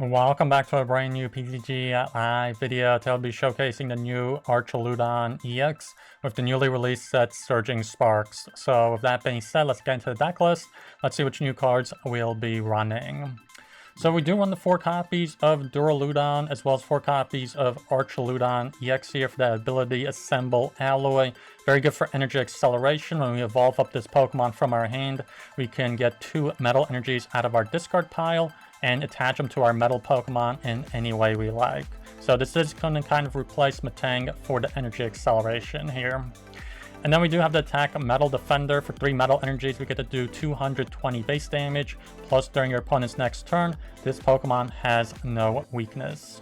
Welcome back to a brand new PTCG live video. Today I'll be showcasing the new Archaludon EX with the newly released set Surging Sparks. So with that being said, let's get into the deck list. Let's see which new cards we'll be running. So we do run the 4 copies of Duraludon as well as 4 copies of Archaludon EX here for that ability Assemble Alloy. Very good for energy acceleration. When we evolve up this Pokemon from our hand, we can get 2 Metal Energies out of our discard pile and attach them to our Metal Pokemon in any way we like. So this is going to kind of replace Metang for the energy acceleration here. And then we do have the attack Metal Defender. For 3 Metal Energies, we get to do 220 base damage. Plus, during your opponent's next turn, this Pokemon has no weakness.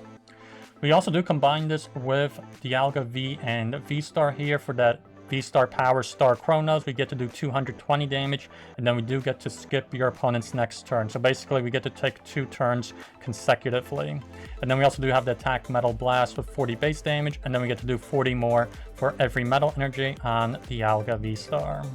We also do combine this with Dialga V and VSTAR here for that VSTAR Power Star Chronos. We get to do 220 damage, and then we do get to skip your opponent's next turn. So basically, we get to take 2 turns consecutively. And then we also do have the attack Metal Blast with 40 base damage, and then we get to do 40 more for every Metal Energy on Dialga VSTAR.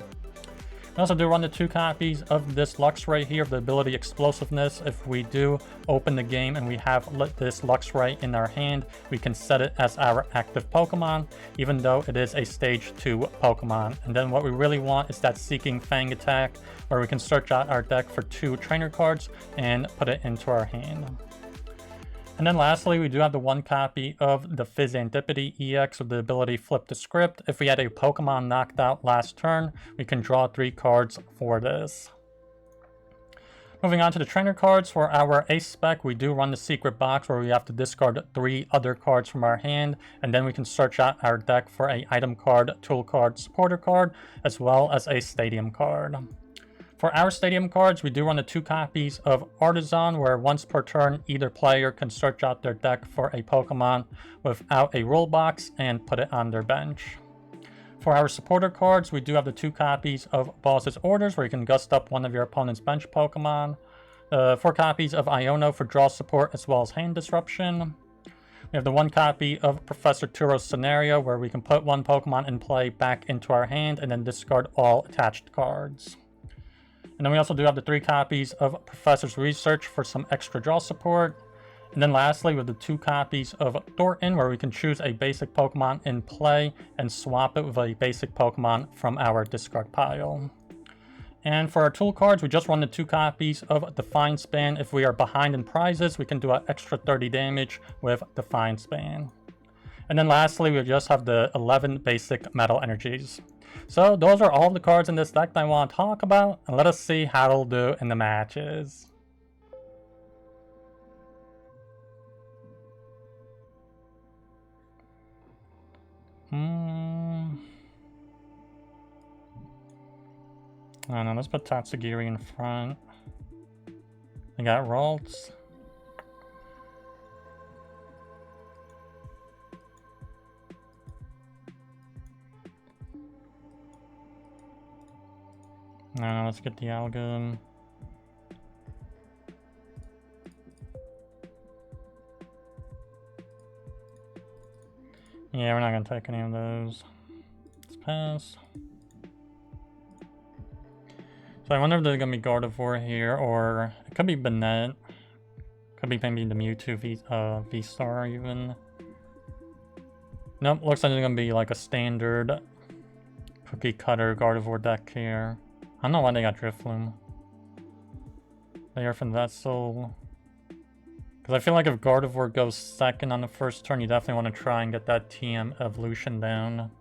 We also do run the 2 copies of this Luxray here, the ability Explosiveness. If we do open the game and we have this Luxray in our hand, we can set it as our active Pokemon, even though it is a Stage 2 Pokemon. And then what we really want is that Seeking Fang attack, where we can search out our deck for 2 trainer cards and put it into our hand. And then lastly, we do have the 1 copy of the Fezandipiti EX with the ability Flip the Script. If we had a Pokemon knocked out last turn, we can draw 3 cards for this. Moving on to the trainer cards, for our Ace spec, we do run the Secret Box where we have to discard 3 other cards from our hand, and then we can search out our deck for a Item card, Tool card, Supporter card, as well as a Stadium card. For our Stadium cards, we do run the 2 copies of Artazon, where once per turn, either player can search out their deck for a Pokemon without a rule box and put it on their bench. For our Supporter cards, we do have the 2 copies of Boss's Orders, where you can gust up one of your opponent's bench Pokemon. 4 copies of Iono for draw support as well as hand disruption. We have the 1 copy of Professor Turo's Scenario, where we can put 1 Pokemon in play back into our hand and then discard all attached cards. And then we also do have the 3 copies of Professor's Research for some extra draw support. And then lastly, with the 2 copies of Thorton, where we can choose a basic Pokemon in play and swap it with a basic Pokemon from our discard pile. And for our tool cards, we just run the 2 copies of Defiance Band. If we are behind in prizes, we can do an extra 30 damage with Defiance Band. And then lastly, we just have the 11 basic Metal Energies. So those are all the cards in this deck that I want to talk about, and let us see how it'll do in the matches. I don't know, let's put Tatsugiri in front. We got Ralts. No, let's get Dialga. Yeah, we're not gonna take any of those. Let's pass. So I wonder if there's gonna be Gardevoir here, or it could be Banette. Could be maybe the Mewtwo V-Star even. Nope, looks like it's gonna be like a standard cookie cutter Gardevoir deck here. I don't know why they got Drifloon. The Earthen Vessel. Because I feel like if Gardevoir goes second on the first turn, you definitely want to try and get that TM evolution down.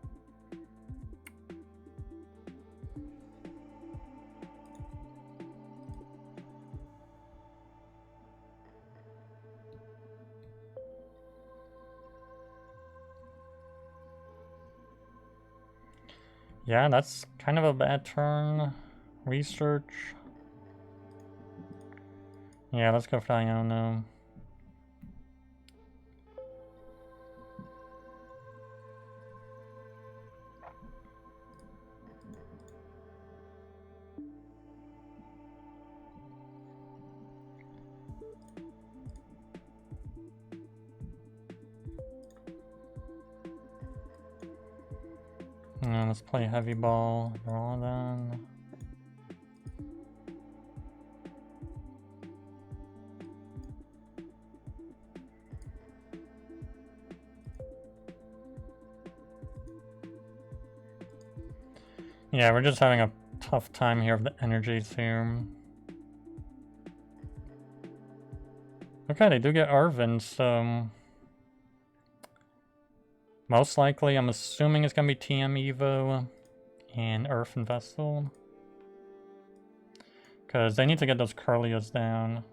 Yeah, that's kind of a bad turn. Research. Yeah, let's go for Iono. Let's play Heavy Ball. Duraludon. Yeah, we're just having a tough time here with the energies here. Okay, they do get Arven, so... most likely, I'm assuming it's gonna be TM Evo and Earthen Vessel. Because they need to get those Curlias down.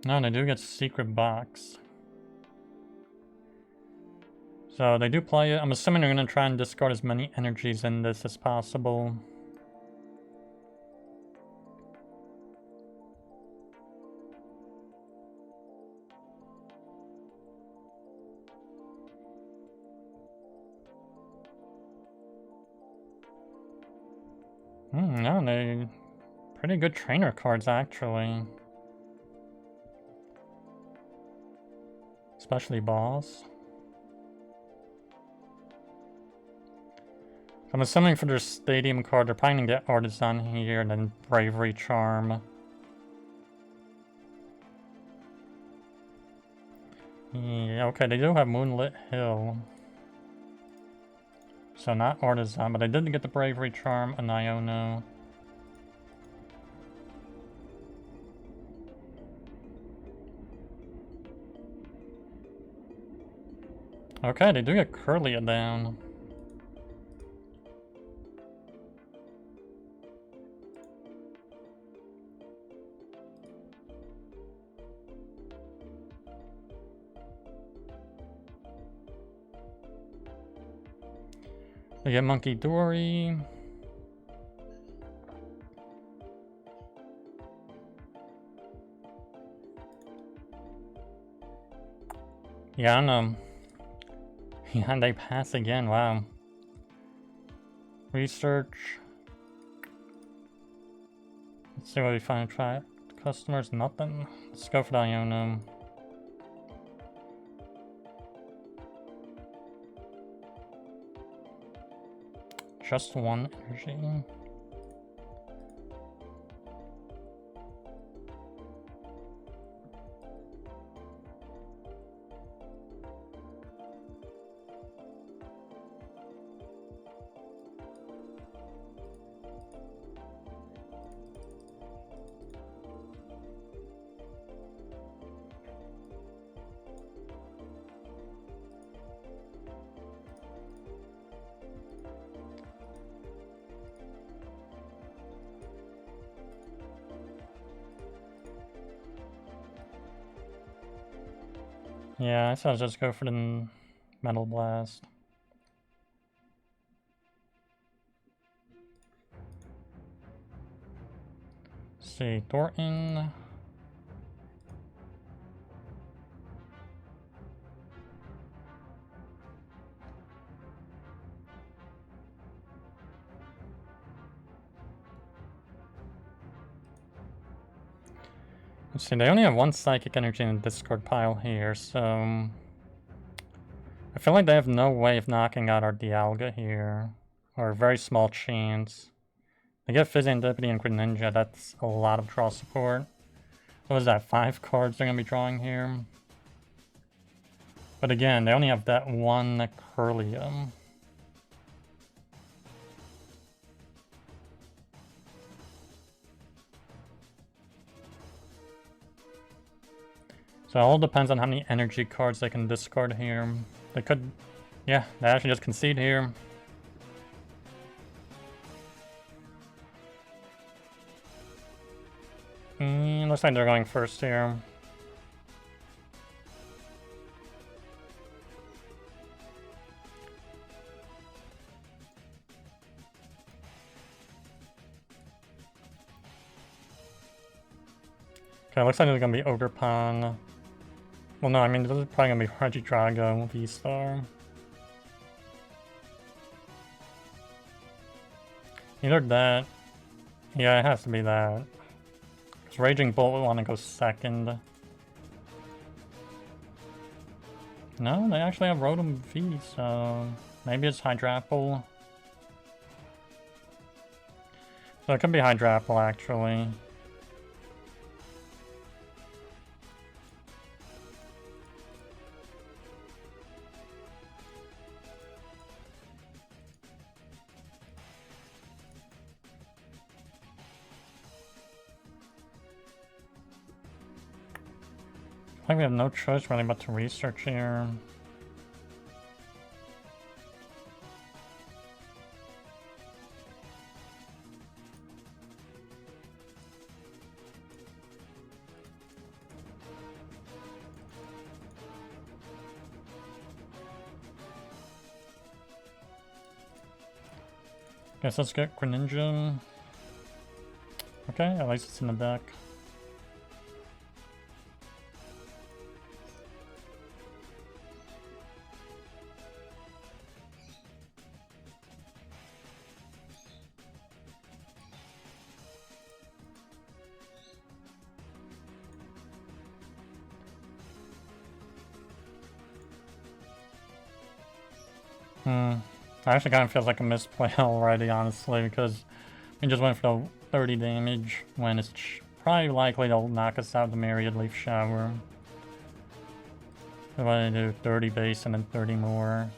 No, they do get Secret Box. So they do play it. I'm assuming they're going to try and discard as many energies in this as possible. No, they pretty good trainer cards actually. Especially Boss. I'm assuming for their stadium card, they're probably going to get Artazon here and then Bravery Charm. Yeah, okay, they do have Moonlit Hill. So not Artazon, but they did get the Bravery Charm and Iono. Okay, they do get Curlia down. They get Monkey Dory. Yeah, I don't know. Yeah, they pass again, wow. Research. Let's see what we find. Try customers, nothing. Let's go for the Iono. Just one energy. Yeah, I thought I'd just go for the Metal Blast. Let's see, Thorton. Let's see, they only have one Psychic Energy in the discard pile here, so... I feel like they have no way of knocking out our Dialga here. Or a very small chance. They get Fezandipiti and Greninja, that's a lot of draw support. What was that, 5 cards they're going to be drawing here? But again, they only have that one Curlium. So it all depends on how many energy cards they can discard here. They could, yeah, they actually just concede here. Looks like they're going first here. Okay, looks like it's gonna be Ogerpon. Well, no, I mean, this is probably gonna be Regidrago VSTAR. Either that. Yeah, it has to be that. Because Raging Bolt would want to go second. No, they actually have Rotom V, so maybe it's Hydrapple. So it could be Hydrapple, actually. like we have no choice really but to research here. Guess let's get Greninja. Okay, at least it's in the deck. I actually kind of feels like a misplay already, honestly, because we just went for the 30 damage when it's probably likely to knock us out the Myriad Leaf Shower. If I do 30 base and then 30 more.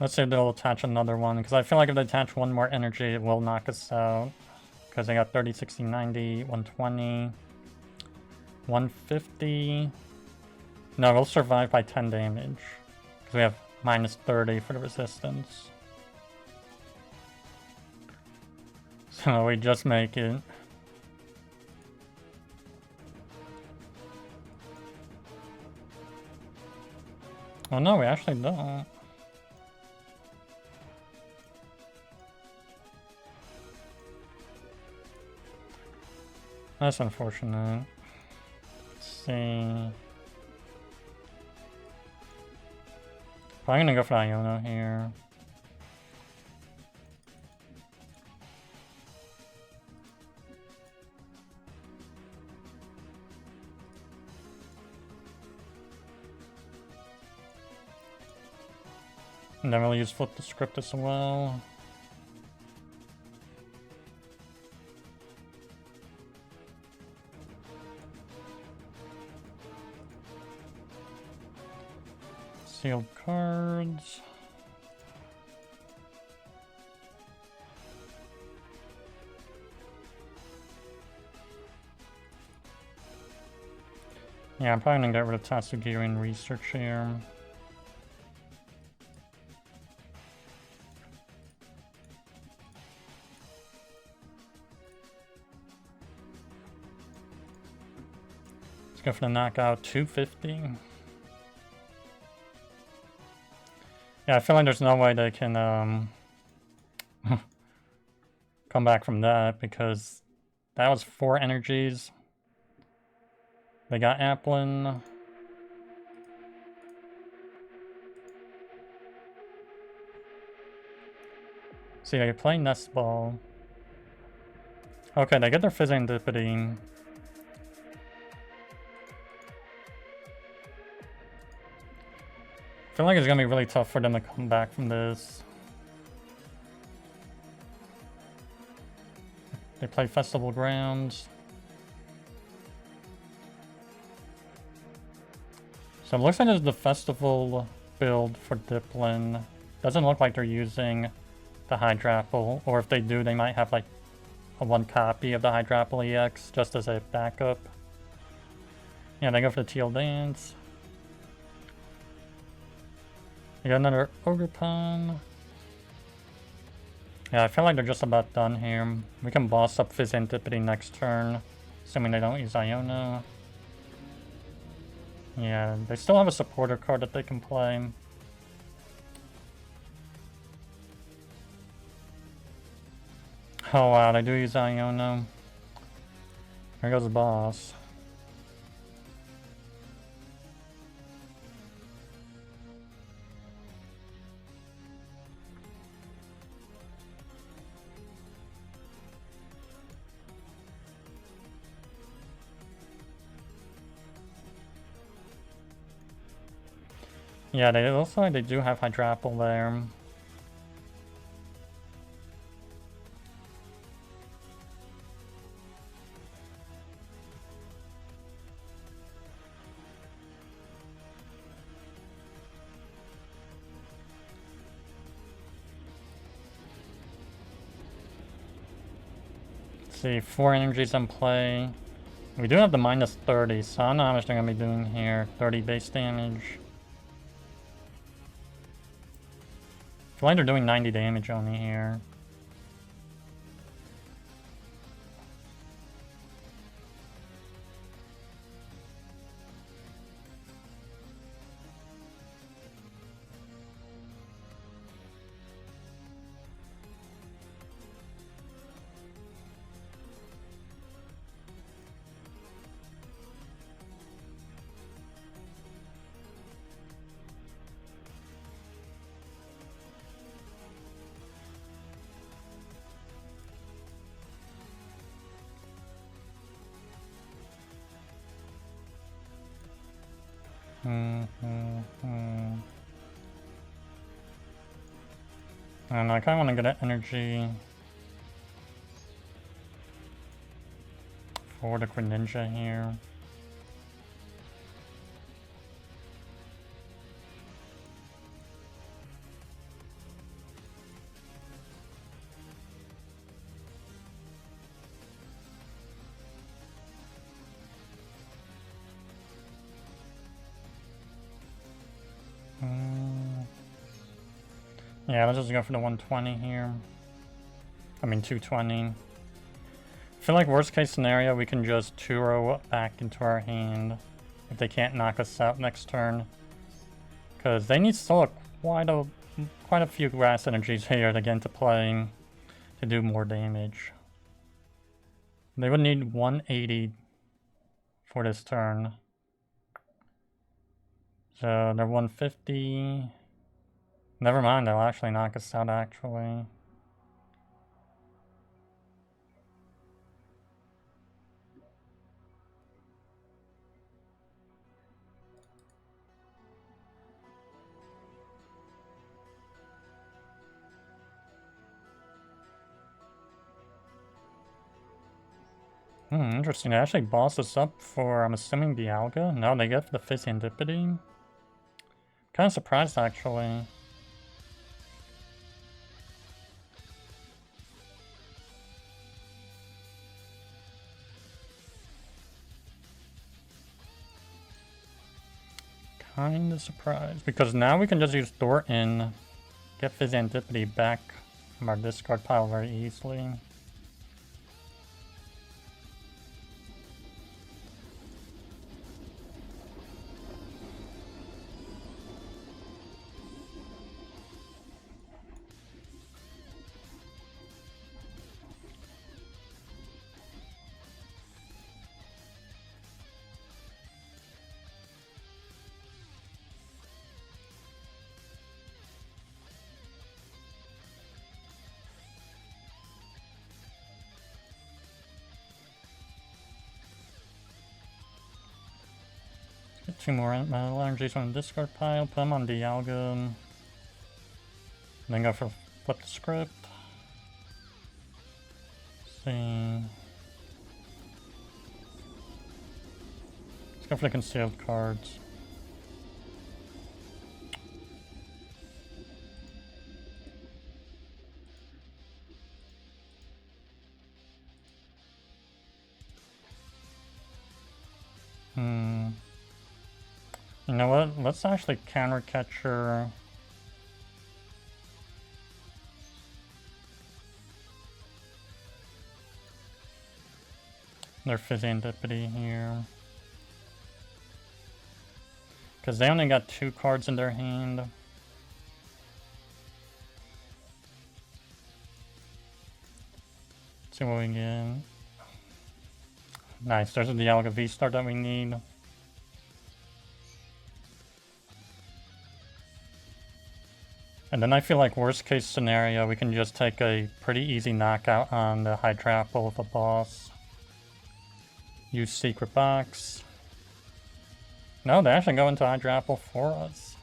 Let's say they'll attach another one, because I feel like if they attach one more energy, it will knock us out. Because they got 30, 60, 90, 120, 150. No, we'll survive by 10 damage. Because we have minus 30 for the resistance. So we just make it. Oh no, we actually don't. That's unfortunate. Let's see. Probably gonna go for Iono here. And then we'll use Flip the Script as well. Sealed cards. Yeah, I'm probably gonna get rid of Tatsugiri and research here. Let's go for the knockout 250. Yeah, I feel like there's no way they can come back from that, because that was 4 energies. They got Applin. See, they play Nest Ball. Okay, they get their Fezandipiti. I feel like it's gonna be really tough for them to come back from this. They play Festival Grounds. So it looks like there's the Festival build for Diplin. Doesn't look like they're using the Hydrapple, or if they do, they might have like a 1 copy of the Hydrapple EX just as a backup. Yeah, they go for the Teal Dance. We got another Ogerpon. Yeah, I feel like they're just about done here. We can boss up Fezandipiti next turn, assuming they don't use Iono. Yeah, they still have a supporter card that they can play. Oh wow, they do use Iono. Here goes the boss. Yeah, they do have Hydrapple there. see, 4 energies in play. We do have the minus 30, so I don't know how much they're going to be doing here. 30 base damage. I feel like they're doing 90 damage only here. And I kind of want to get an energy for the Greninja here. Yeah, let's just go for the 120 here. I mean 220. I feel like worst case scenario we can just Turo back into our hand if they can't knock us out next turn. Because they need still quite a few grass energies here to get into play to do more damage. They would need 180 for this turn. So they're 150. Never mind, they'll actually knock us out actually. Interesting. They actually bossed us up for, I'm assuming, Dialga. No, they get the Fezandipiti. Kind of surprised actually. Kind of surprised, because now we can just use Thorton, get Fezandipiti back from our discard pile very easily. Get 2 more Metal Energies from the discard pile, put them on Dialga, then go for flip the script. Let's see. Let's go for the concealed cards. You know what? Let's actually counter catcher. Their Fezandipiti here. Because they only got 2 cards in their hand. Let's see what we get. Nice, there's a Dialga VSTAR that we need. And then I feel like worst case scenario, we can just take a pretty easy knockout on the Hydrapple with a boss. Use Secret Box. No, they actually go into Hydrapple for us.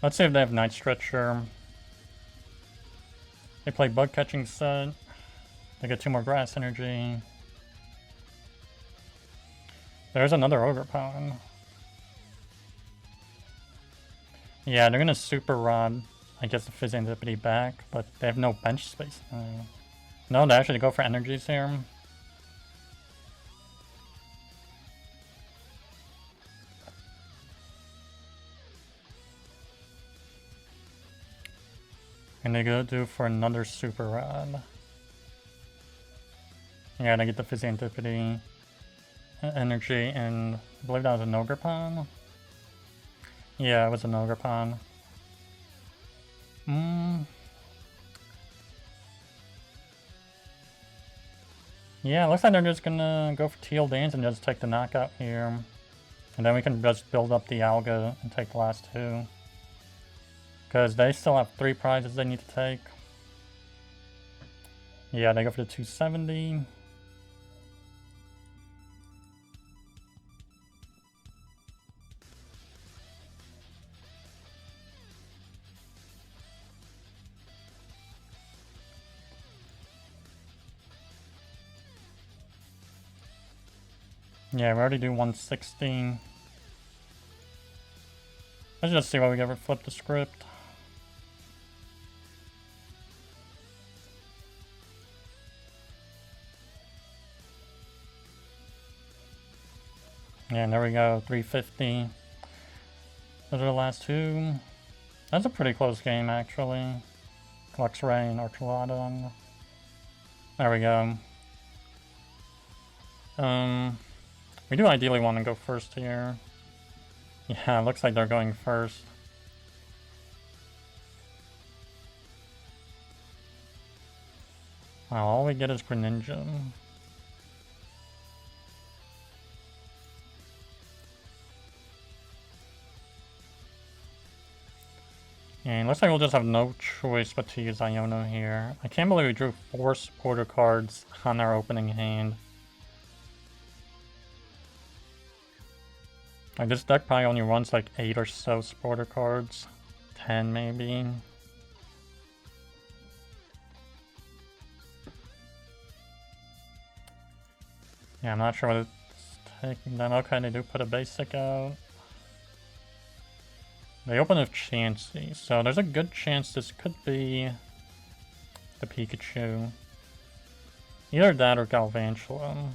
Let's see if they have Night Stretcher. They play Bug Catching set. They get 2 more Grass Energy. There's another Ogre Paladin. Yeah, they're gonna Super Rod, I guess, the Fezandipiti back, but they have no bench space. No, they actually go for energies here. And they go do for another super rod. Yeah, they get the Fezandipiti energy, and I believe that was an Ogrepon. Yeah, it was an Ogrepon. Yeah, it looks like they're just gonna go for Teal Dance and just take the knockout here. And then we can just build up the Dialga and take the last two. Because they still have 3 prizes they need to take. Yeah, they go for the 270. Yeah, we already do 160. Let's just see what we get for flip the script. Yeah, and there we go, 350. Those are the last two. That's a pretty close game, actually. Luxray and Archaludon. There we go. We do ideally want to go first here. Yeah, it looks like they're going first. Wow, all we get is Greninja. And looks like we'll just have no choice but to use Iono here. I can't believe we drew 4 supporter cards on our opening hand. Like, this deck probably only runs like 8 or so supporter cards. 10 maybe. Yeah, I'm not sure what it's taking them. Okay, they do put a basic out. They open with Chansey, so there's a good chance this could be the Pikachu. Either that or Galvantula.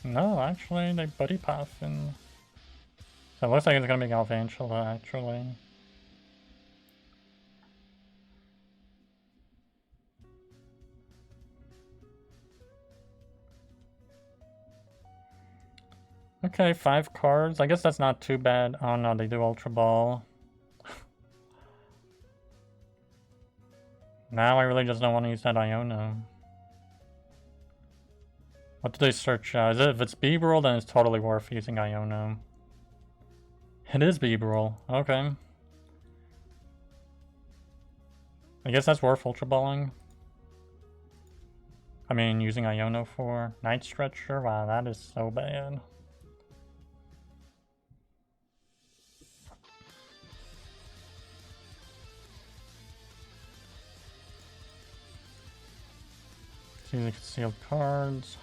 No, actually, they Buddy Puffin. So it looks like it's gonna be Galvantula, actually. Okay, 5 cards. I guess that's not too bad. Oh no, they do Ultra Ball. Now I really just don't want to use that Iono. What do they search? If it's Beeble, then it's totally worth using Iono. It is Beeble. Okay. I guess that's worth Ultra Balling. I mean, using Iono for Night Stretcher. Wow, that is so bad. See the concealed cards.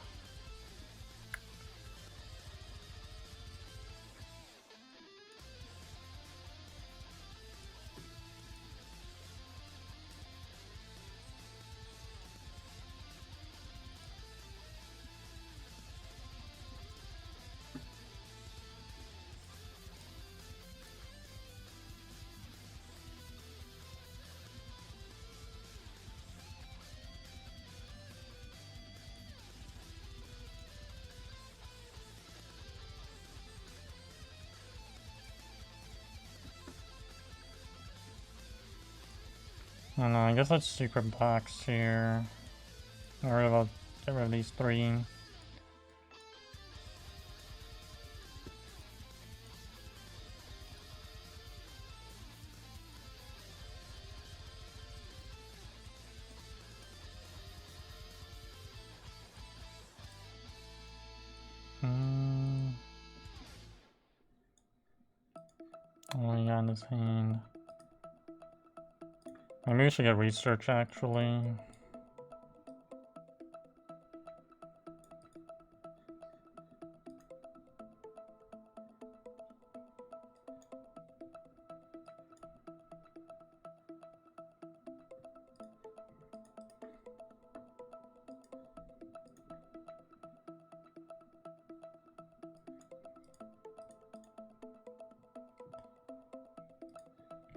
I don't know, I guess that's Secret Box here. Or about get rid of these 3. Oh, he got in his hand. Maybe we should get research, actually.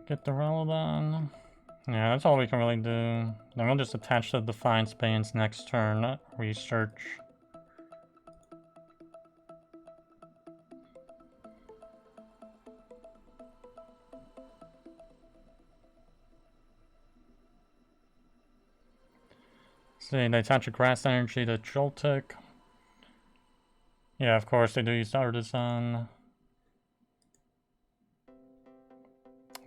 Get the Duraludon. Yeah, that's all we can really do. Then we'll just attach the Defiance Band next turn. Research. See, they attach a Grass Energy to Joltik. Yeah, of course, they do use Artazon.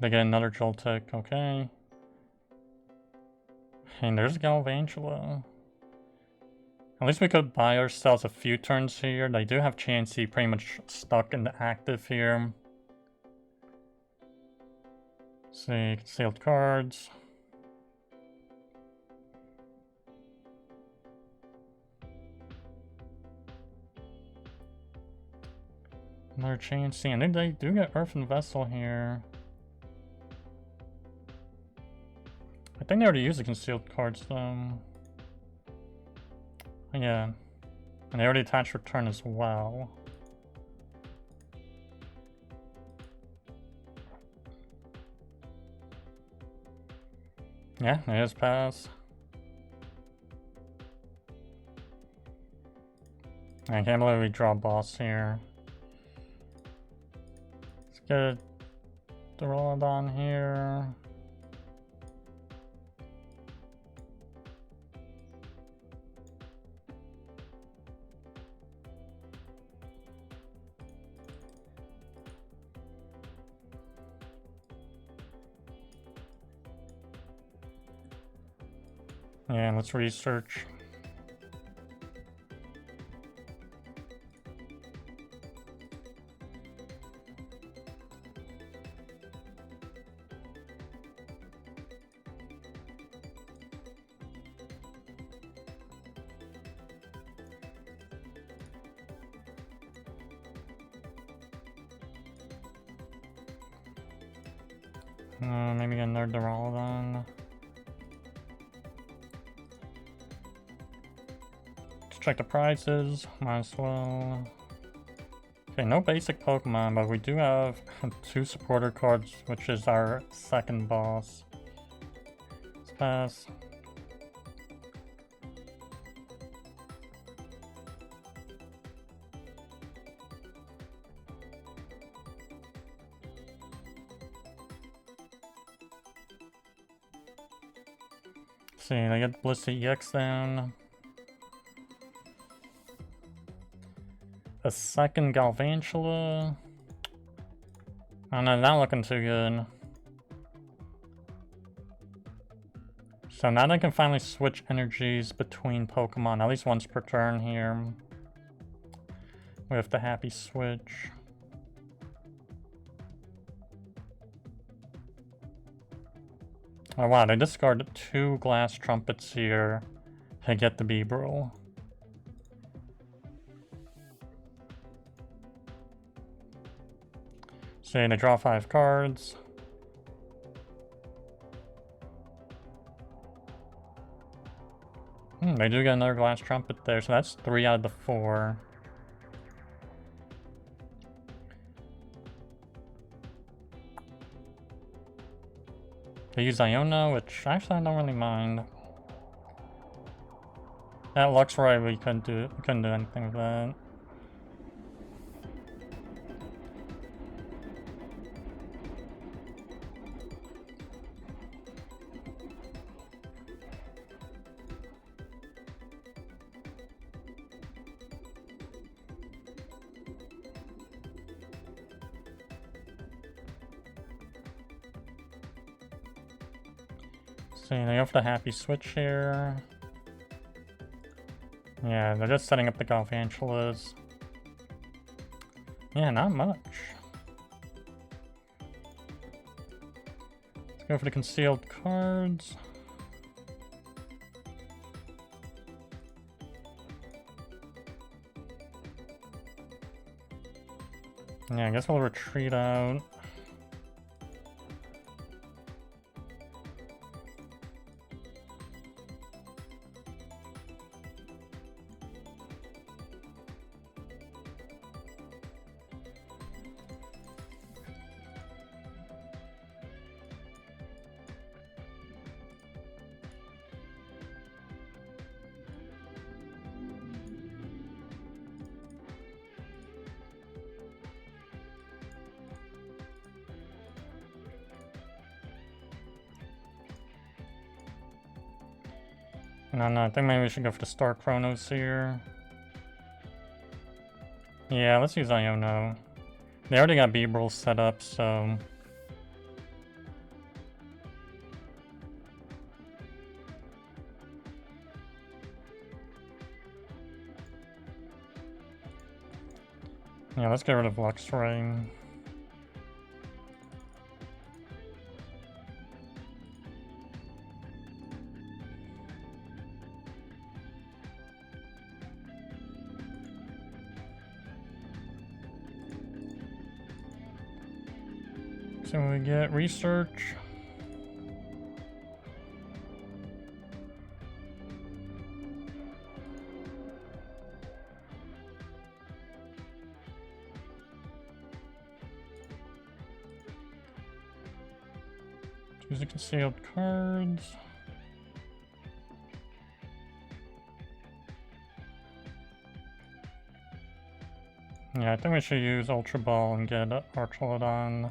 They get another Joltik, okay. And there's Galvantula. At least we could buy ourselves a few turns here. They do have Chansey pretty much stuck in the active here. See, concealed cards. Another Chansey, and then they do get Earthen Vessel here. I think they already used the concealed cards though. Yeah. And they already attached return as well. Yeah, it is pass. I can't believe we draw boss here. Let's get Duraludon here. Yeah, let's research. Maybe get another Duraludon. Check the prizes, might as well. Okay, no basic Pokemon, but we do have 2 supporter cards, which is our second boss. Let's pass. See, they get Blissey EX down. A second Galvantula. Oh no, not looking too good. So now they can finally switch energies between Pokemon, at least once per turn here. With the happy switch. Oh wow, they discarded 2 glass trumpets here to get the Beebrel. So they draw 5 cards. They do get another glass trumpet there, so that's 3 out of the 4. They use Iono, which actually I don't really mind. At Luxray we couldn't do anything with that. See, they have the happy switch here. Yeah, they're just setting up the Galvantulas. Yeah, not much. Let's go for the concealed cards. Yeah, I guess we'll retreat out. No, I think maybe we should go for the Star Chronos here. Yeah, let's use Iono. They already got Beebrel set up, so... yeah, let's get rid of Luxray. So we get research. Choose the concealed cards. Yeah, I think we should use Ultra Ball and get Archaludon.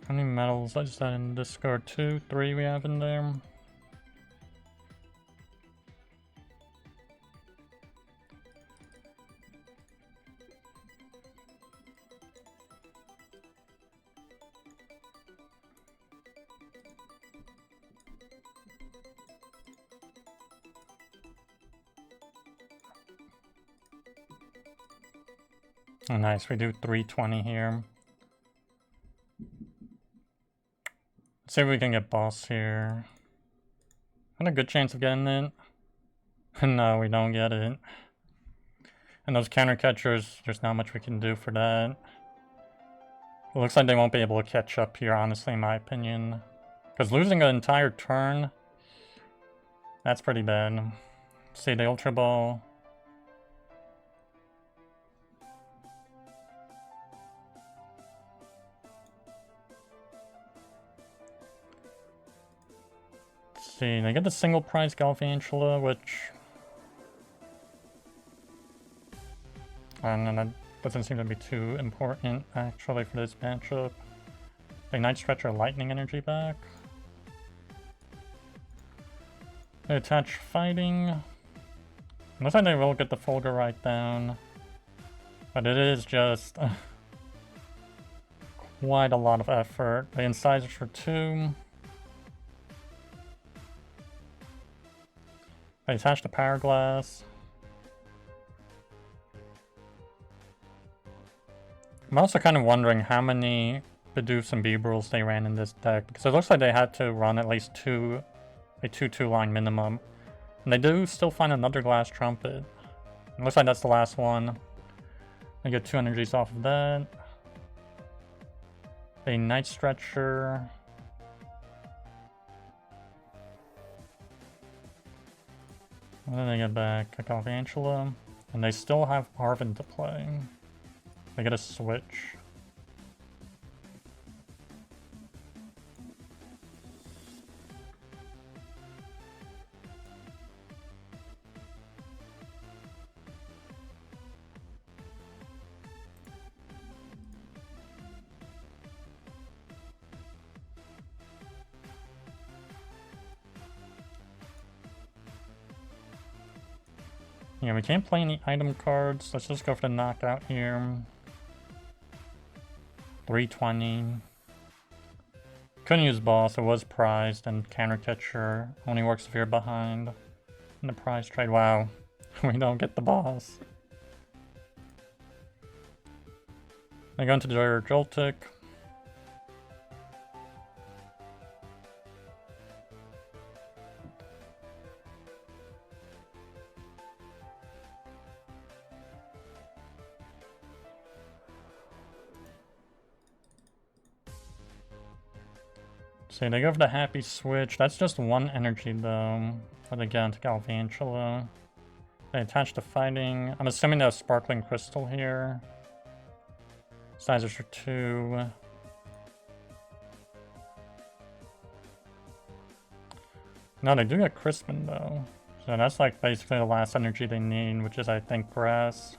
How many metals is that in discard? 2, 3 we have in there. Oh, nice, we do 320 here. Let's see if we can get boss here. Had a good chance of getting it. No, we don't get it. And those counter catchers, there's not much we can do for that. It looks like they won't be able to catch up here, honestly, in my opinion. Because losing an entire turn, that's pretty bad. See the Ultra Ball. See, they get the single prize Galvantula, which... I don't know, that doesn't seem to be too important, actually, for this matchup. They Night Stretcher Lightning Energy back. They attach Fighting. Looks like they will get the Fulgurite down. But it is just... quite a lot of effort. They Incisors for 2. They attach the Power Glass. I'm also kind of wondering how many Bidoofs and Beebrels they ran in this deck, because it looks like they had to run at least a 2-2 line minimum. And they do still find another Glass Trumpet. It looks like that's the last one. They get 2 energies off of that. A Night Stretcher. And then they get back a Galvantula, and they still have Arven to play. They get a switch. Yeah, we can't play any item cards. Let's just go for the knockout here. 320. Couldn't use boss, it was prized, and counter catcher only works if you're behind. In the prize trade, wow. We don't get the boss. They go into their Joltik. See, they go for the Happy Switch. That's just 1 energy though. But they get into Galvantula. They attach to Fighting. I'm assuming there's Sparkling Crystal here. Sizes for 2. No, they do get Crispin though. So that's like basically the last energy they need, which is I think Grass.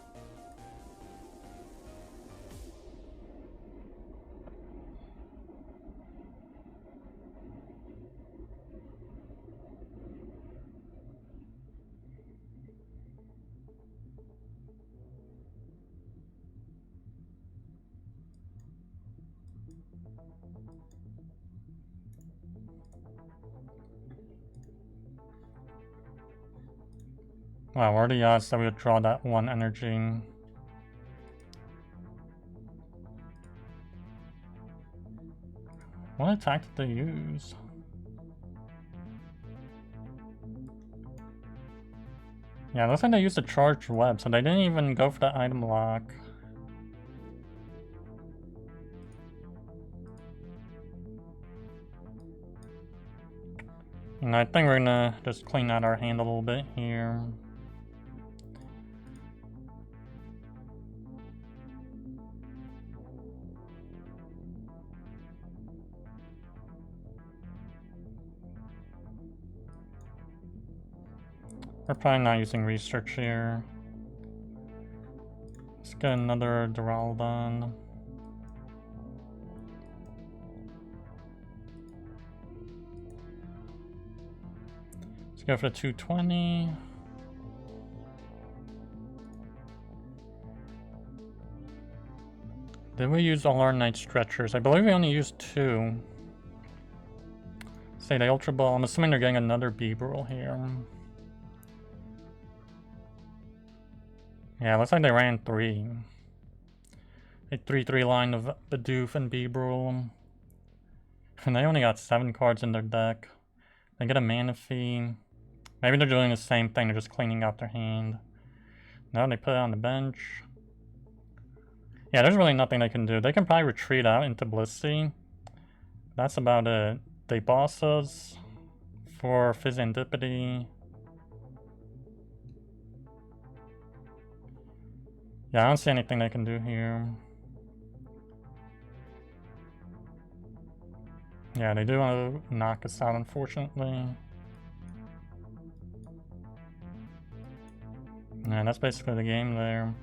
Wow, what are the odds that we would draw that one energy? What attack did they use? Yeah, it looks like they used a charged web, so they didn't even go for the item lock. And I think we're gonna just clean out our hand a little bit here. We're probably not using research here. Let's get another Duraludon. Let's go for the 220. Did we use all our Night Stretchers? I believe we only used 2. Say the Ultra Ball. I'm assuming they're getting another Beebrel here. Yeah, looks like they ran 3. A 3-3 line of Bidoof and Beebrel. And they only got 7 cards in their deck. They get a Manaphy. Maybe they're doing the same thing, they're just cleaning out their hand. No, they put it on the bench. Yeah, there's really nothing they can do. They can probably retreat out into Blissey. That's about it. They boss us for Fezandipiti. Yeah, I don't see anything they can do here. Yeah, they do want to knock us out, unfortunately. Yeah, that's basically the game there.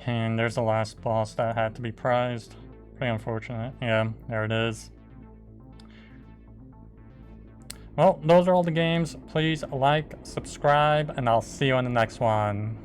And there's the last boss that had to be prized. Pretty unfortunate. Yeah, there it is. Well, those are all the games. Please like, subscribe, and I'll see you on the next one.